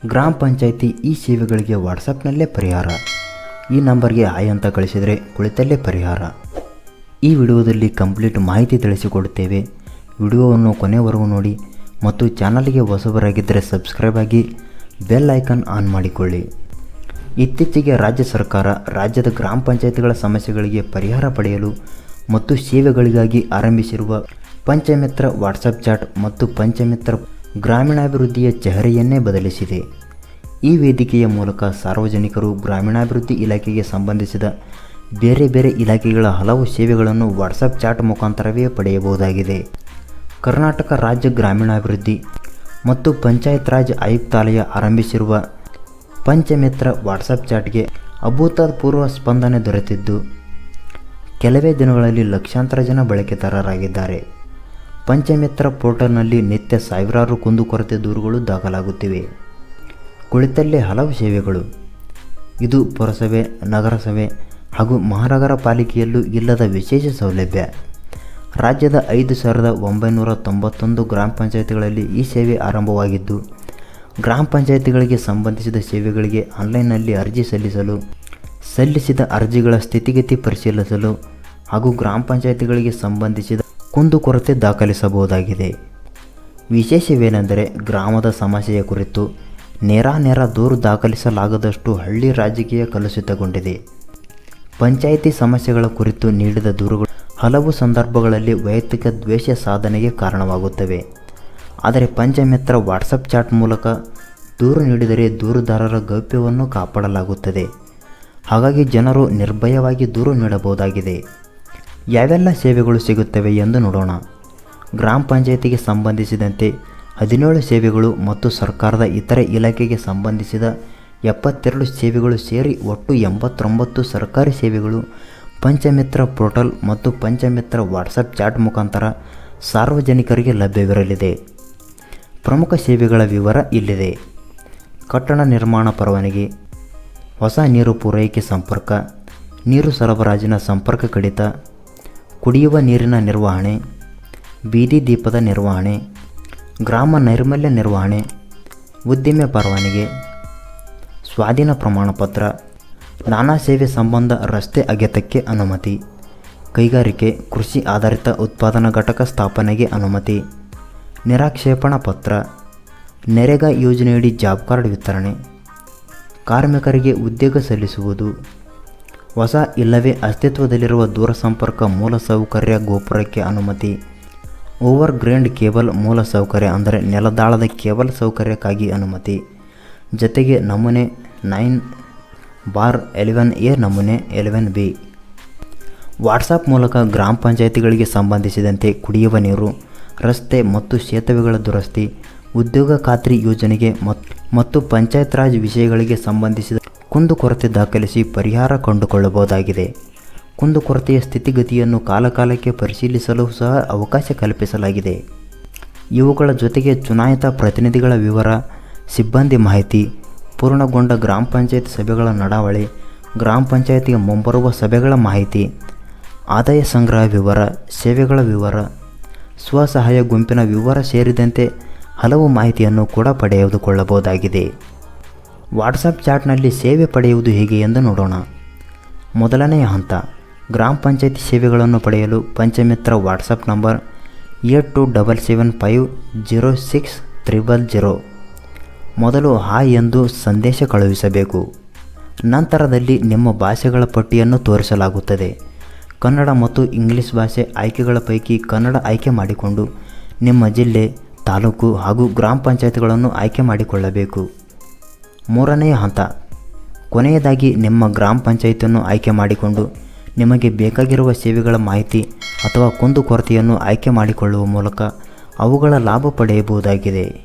ಗ್ರಾಮ ಪಂಚಾಯಿತಿ ಈ ಸೇವೆಗಳಿಗೆ ವಾಟ್ಸಪ್ನಲ್ಲೇ ಪರಿಹಾರ. ಈ ನಂಬರ್ಗೆ ಹಾಯ್ ಅಂತ ಕಳಿಸಿದರೆ ಕುಳಿತಲ್ಲೇ ಪರಿಹಾರ. ಈ ವಿಡಿಯೋದಲ್ಲಿ ಕಂಪ್ಲೀಟ್ ಮಾಹಿತಿ ತಿಳಿಸಿಕೊಡುತ್ತೇವೆ. ವಿಡಿಯೋವನ್ನು ಕೊನೆವರೆಗೂ ನೋಡಿ ಮತ್ತು ಚಾನಲ್ಗೆ ಹೊಸಬರಾಗಿದ್ದರೆ ಸಬ್ಸ್ಕ್ರೈಬ್ ಆಗಿ ಬೆಲ್ ಐಕಾನ್ ಆನ್ ಮಾಡಿಕೊಳ್ಳಿ. ಇತ್ತೀಚೆಗೆ ರಾಜ್ಯ ಸರ್ಕಾರ ರಾಜ್ಯದ ಗ್ರಾಮ ಪಂಚಾಯಿತಿಗಳ ಸಮಸ್ಯೆಗಳಿಗೆ ಪರಿಹಾರ ಪಡೆಯಲು ಮತ್ತು ಸೇವೆಗಳಿಗಾಗಿ ಆರಂಭಿಸಿರುವ ಪಂಚಮಿತ್ರ ವಾಟ್ಸಪ್ ಚಾಟ್ ಮತ್ತು ಪಂಚಮಿತ್ರ ಗ್ರಾಮೀಣಾಭಿವೃದ್ಧಿಯ ಚೆಹರೆಯನ್ನೇ ಬದಲಿಸಿದೆ. ಈ ವೇದಿಕೆಯ ಮೂಲಕ ಸಾರ್ವಜನಿಕರು ಗ್ರಾಮೀಣಾಭಿವೃದ್ಧಿ ಇಲಾಖೆಗೆ ಸಂಬಂಧಿಸಿದ ಬೇರೆ ಬೇರೆ ಇಲಾಖೆಗಳ ಹಲವು ಸೇವೆಗಳನ್ನು ವಾಟ್ಸಪ್ ಚಾಟ್ ಮುಖಾಂತರವೇ ಪಡೆಯಬಹುದಾಗಿದೆ. ಕರ್ನಾಟಕ ರಾಜ್ಯ ಗ್ರಾಮೀಣಾಭಿವೃದ್ಧಿ ಮತ್ತು ಪಂಚಾಯತ್ ರಾಜ್ ಆಯುಕ್ತಾಲಯ ಆರಂಭಿಸಿರುವ ಪಂಚಮಿತ್ರ ವಾಟ್ಸಪ್ ಚಾಟ್ಗೆ ಅಭೂತಪೂರ್ವ ಸ್ಪಂದನೆ ದೊರೆತಿದ್ದು ಕೆಲವೇ ದಿನಗಳಲ್ಲಿ ಲಕ್ಷಾಂತರ ಜನ ಬಳಕೆದಾರರಾಗಿದ್ದಾರೆ. ಪಂಚಮಿತ್ರ ಪೋರ್ಟಲ್ನಲ್ಲಿ ನಿತ್ಯ ಸಾವಿರಾರು ಕುಂದುಕೊರತೆ ದೂರುಗಳು ದಾಖಲಾಗುತ್ತಿವೆ. ಕುಳಿತಲ್ಲೇ ಹಲವು ಸೇವೆಗಳು. ಇದು ಪುರಸಭೆ, ನಗರಸಭೆ ಹಾಗೂ ಮಹಾನಗರ ಪಾಲಿಕೆಯಲ್ಲೂ ಇಲ್ಲದ ವಿಶೇಷ ಸೌಲಭ್ಯ. ರಾಜ್ಯದ 5,991 ಗ್ರಾಮ ಪಂಚಾಯಿತಿಗಳಲ್ಲಿ ಈ ಸೇವೆ ಆರಂಭವಾಗಿದ್ದು, ಗ್ರಾಮ ಪಂಚಾಯಿತಿಗಳಿಗೆ ಸಂಬಂಧಿಸಿದ ಸೇವೆಗಳಿಗೆ ಆನ್ಲೈನ್ನಲ್ಲಿ ಅರ್ಜಿ ಸಲ್ಲಿಸಿದ ಅರ್ಜಿಗಳ ಸ್ಥಿತಿಗತಿ ಪರಿಶೀಲಿಸಲು ಹಾಗೂ ಗ್ರಾಮ ಪಂಚಾಯಿತಿಗಳಿಗೆ ಸಂಬಂಧಿಸಿದ ಕುಂದುಕೊರತೆ ದಾಖಲಿಸಬಹುದಾಗಿದೆ. ವಿಶೇಷವೇನೆಂದರೆ ಗ್ರಾಮದ ಸಮಸ್ಯೆಯ ಕುರಿತು ನೇರ ದೂರು ದಾಖಲಿಸಲಾಗದಷ್ಟು ಹಳ್ಳಿ ರಾಜಕೀಯ ಕಲುಷಿತಗೊಂಡಿದೆ. ಪಂಚಾಯಿತಿ ಸಮಸ್ಯೆಗಳ ಕುರಿತು ನೀಡಿದ ದೂರುಗಳು ಹಲವು ಸಂದರ್ಭಗಳಲ್ಲಿ ವೈಯಕ್ತಿಕ ದ್ವೇಷ ಸಾಧನೆಗೆ ಕಾರಣವಾಗುತ್ತವೆ. ಆದರೆ ಪಂಚಮಿತ್ರ ವಾಟ್ಸಪ್ ಚಾಟ್ ಮೂಲಕ ದೂರು ನೀಡಿದರೆ ದೂರುದಾರರ ಗೌಪ್ಯವನ್ನು ಕಾಪಾಡಲಾಗುತ್ತದೆ. ಹಾಗಾಗಿ ಜನರು ನಿರ್ಭಯವಾಗಿ ದೂರು ನೀಡಬಹುದಾಗಿದೆ. ಯಾವೆಲ್ಲ ಸೇವೆಗಳು ಸಿಗುತ್ತವೆ ಎಂದು ನೋಡೋಣ. ಗ್ರಾಮ ಪಂಚಾಯಿತಿಗೆ ಸಂಬಂಧಿಸಿದಂತೆ 17 ಸೇವೆಗಳು ಮತ್ತು ಸರ್ಕಾರದ ಇತರೆ ಇಲಾಖೆಗೆ ಸಂಬಂಧಿಸಿದ 72 ಸೇವೆಗಳು ಸೇರಿ ಒಟ್ಟು 89 ಸರ್ಕಾರಿ ಸೇವೆಗಳು ಪಂಚಮಿತ್ರ ಪೋರ್ಟಲ್ ಮತ್ತು ಪಂಚಮಿತ್ರ ವಾಟ್ಸಪ್ ಚಾಟ್ ಮುಖಾಂತರ ಸಾರ್ವಜನಿಕರಿಗೆ ಲಭ್ಯವಿರಲಿದೆ. ಪ್ರಮುಖ ಸೇವೆಗಳ ವಿವರ ಇಲ್ಲಿದೆ. ಕಟ್ಟಡ ನಿರ್ಮಾಣ ಪರವಾನಗಿ, ಹೊಸ ನೀರು ಪೂರೈಕೆ ಸಂಪರ್ಕ, ನೀರು ಸರಬರಾಜಿನ ಸಂಪರ್ಕ ಕಡಿತ, ಕುಡಿಯುವ ನೀರಿನ ನಿರ್ವಹಣೆ, ಬೀದಿ ದೀಪದ ನಿರ್ವಹಣೆ, ಗ್ರಾಮ ನೈರ್ಮಲ್ಯ ನಿರ್ವಹಣೆ, ಉದ್ದಿಮೆ ಪರವಾನಗಿ, ಸ್ವಾಧೀನ ಪ್ರಮಾಣಪತ್ರ, ನಾನಾ ಸೇವೆ ಸಂಬಂಧ ರಸ್ತೆ ಅಗೆತಕ್ಕೆ ಅನುಮತಿ, ಕೈಗಾರಿಕೆ ಕೃಷಿ ಆಧಾರಿತ ಉತ್ಪಾದನಾ ಘಟಕ ಸ್ಥಾಪನೆಗೆ ಅನುಮತಿ, ನಿರಾಕ್ಷೇಪಣಾ ಪತ್ರ, ನರೇಗಾ ಯೋಜನೆಯಡಿ ಜಾಬ್ ಕಾರ್ಡ್ ವಿತರಣೆ, ಕಾರ್ಮಿಕರಿಗೆ ಉದ್ಯೋಗ ಸಲ್ಲಿಸುವುದು, ಹೊಸ ಇಲ್ಲವೇ ಅಸ್ತಿತ್ವದಲ್ಲಿರುವ ದೂರಸಂಪರ್ಕ ಮೂಲಸೌಕರ್ಯ ಗೋಪುರಕ್ಕೆ ಅನುಮತಿ, ಓವರ್ ಗ್ರೇಡ್ ಕೇಬಲ್ ಮೂಲಸೌಕರ್ಯ ಅಂದರೆ ನೆಲದಾಳದ ಕೇಬಲ್ ಸೌಕರ್ಯಕ್ಕಾಗಿ ಅನುಮತಿ, ಜೊತೆಗೆ ನಮೂನೆ 9/11A ನಮೂನೆ 11B. ವಾಟ್ಸಪ್ ಮೂಲಕ ಗ್ರಾಮ ಪಂಚಾಯಿತಿಗಳಿಗೆ ಸಂಬಂಧಿಸಿದಂತೆ ಕುಡಿಯುವ ನೀರು, ರಸ್ತೆ ಮತ್ತು ಸೇತುವೆಗಳ ದುರಸ್ತಿ, ಉದ್ಯೋಗ ಖಾತ್ರಿ ಯೋಜನೆಗೆ ಮತ್ತು ಪಂಚಾಯತ್ ರಾಜ್ ವಿಷಯಗಳಿಗೆ ಸಂಬಂಧಿಸಿದ ಕುಂದುಕೊರತೆ ದಾಖಲಿಸಿ ಪರಿಹಾರ ಕಂಡುಕೊಳ್ಳಬಹುದಾಗಿದೆ. ಕುಂದುಕೊರತೆಯ ಸ್ಥಿತಿಗತಿಯನ್ನು ಕಾಲಕಾಲಕ್ಕೆ ಪರಿಶೀಲಿಸಲು ಸಹ ಅವಕಾಶ ಕಲ್ಪಿಸಲಾಗಿದೆ. ಇವುಗಳ ಜೊತೆಗೆ ಚುನಾಯಿತ ಪ್ರತಿನಿಧಿಗಳ ವಿವರ, ಸಿಬ್ಬಂದಿ ಮಾಹಿತಿ, ಪೂರ್ಣಗೊಂಡ ಗ್ರಾಮ ಪಂಚಾಯತ್ ಸಭೆಗಳ ನಡಾವಳಿ, ಗ್ರಾಮ ಪಂಚಾಯತಿಗೆ ಮುಂಬರುವ ಸಭೆಗಳ ಮಾಹಿತಿ, ಆದಾಯ ಸಂಗ್ರಹ ವಿವರ, ಸೇವೆಗಳ ವಿವರ, ಸ್ವಸಹಾಯ ಗುಂಪಿನ ವಿವರ ಸೇರಿದಂತೆ ಹಲವು ಮಾಹಿತಿಯನ್ನು ಕೂಡ ಪಡೆದುಕೊಳ್ಳಬಹುದಾಗಿದೆ. ವಾಟ್ಸಪ್ ಚಾಟ್ನಲ್ಲಿ ಸೇವೆ ಪಡೆಯುವುದು ಹೇಗೆ ಎಂದು ನೋಡೋಣ. ಮೊದಲನೆಯ ಹಂತ, ಗ್ರಾಮ ಪಂಚಾಯಿತಿ ಸೇವೆಗಳನ್ನು ಪಡೆಯಲು ಪಂಚಮಿತ್ರ ವಾಟ್ಸಪ್ ನಂಬರ್ 8277506300 ಮೊದಲು ಹಾಯ್ ಎಂದು ಸಂದೇಶ ಕಳುಹಿಸಬೇಕು. ನಂತರದಲ್ಲಿ ನಿಮ್ಮ ಭಾಷೆಗಳ ಪಟ್ಟಿಯನ್ನು ತೋರಿಸಲಾಗುತ್ತದೆ. ಕನ್ನಡ ಮತ್ತು ಇಂಗ್ಲಿಷ್ ಭಾಷೆ ಆಯ್ಕೆಗಳ ಪೈಕಿ ಕನ್ನಡ ಆಯ್ಕೆ ಮಾಡಿಕೊಂಡು ನಿಮ್ಮ ಜಿಲ್ಲೆ, ತಾಲೂಕು ಹಾಗೂ ಗ್ರಾಮ ಪಂಚಾಯಿತಿಗಳನ್ನು ಆಯ್ಕೆ ಮಾಡಿಕೊಳ್ಳಬೇಕು. ಮೂರನೆಯ ಹಂತ, ಕೊನೆಯದಾಗಿ ನಿಮ್ಮ ಗ್ರಾಮ ಪಂಚಾಯಿತಿಯನ್ನು ಆಯ್ಕೆ ಮಾಡಿಕೊಂಡು ನಿಮಗೆ ಬೇಕಾಗಿರುವ ಸೇವೆಗಳ ಮಾಹಿತಿ ಅಥವಾ ಕುಂದುಕೊರತೆಯನ್ನು ಆಯ್ಕೆ ಮಾಡಿಕೊಳ್ಳುವ ಮೂಲಕ ಅವುಗಳ ಲಾಭ ಪಡೆಯಬಹುದಾಗಿದೆ.